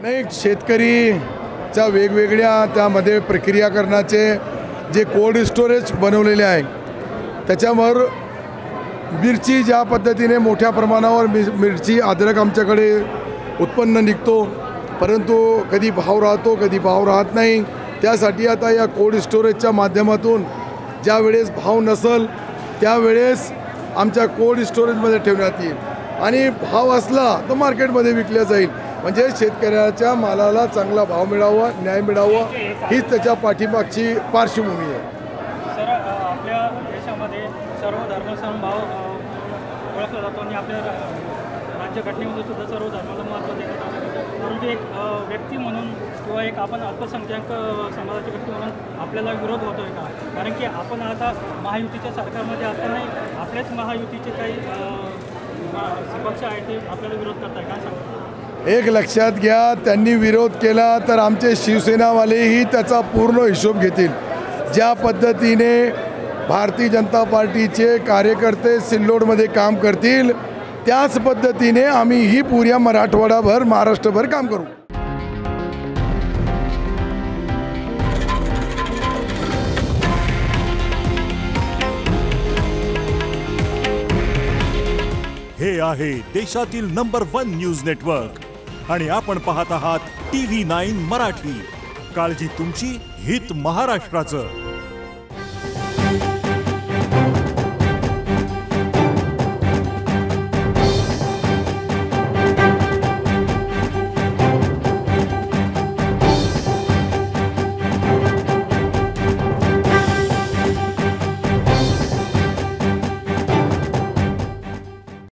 नाही, शेतकरीच्या वेगवेगळ्या त्यामध्ये प्रक्रिया करण्याचे जे कोल्ड स्टोरेज बनवलेले आहे त्याच्यावर मिरची ज्या पद्धतीने मोठ्या प्रमाणावर मिरची अद्रक आमच्याकडे उत्पन्न निघतो, परंतु कधी भाव राहतो कधी भाव राहत नाही। त्यासाठी आता या कोल्ड स्टोरेजच्या माध्यमातून ज्या वेळेस भाव नसेल त्यावेळेस आमच्या कोल्ड स्टोरेजमध्ये ठेवण्यात येईल आणि भाव असला तर मार्केटमध्ये विकल्या जाईल, म्हणजे शेतकऱ्याच्या मालाला चांगला भाव मिळावा, न्याय मिळावा, हीच त्याच्या पाठीमागची पार्श्वभूमी आहे। सर, आपल्या देशामध्ये सर्व धर्मसमभाव ओळखला जातो आणि आपल्या राज्यघटनेमध्ये सुद्धा सर्व धर्माला महत्त्व देण्यात आलं आहे। परंतु एक व्यक्ती म्हणून किंवा एक आपण अल्पसंख्याक समाजाची व्यक्ती म्हणून आपल्याला विरोध होतोय का? कारण की आपण आता महायुतीच्या सरकारमध्ये असतानाही आपल्याच महायुतीचे काही पक्ष आहेत ते आपल्याला विरोध करत आहे, काय सांगतात? एक लक्षात घ्या, त्यांनी विरोध केला तर आमचे शिवसेनावालेही त्याचा पूर्ण हिशोब घेतील। ज्या पद्धतीने भारतीय जनता पार्टीचे कार्यकर्ते सिल्लोडमध्ये काम करतील त्याच पद्धतीने आम्हीही पुऱ्या मराठवाडाभर महाराष्ट्रभर काम करू। हे आहे देशातील नंबर 1 न्यूज नेटवर्क आणि आपण पाहत आहात TV9 मराठी। काळजी तुमची, हित महाराष्ट्राचं।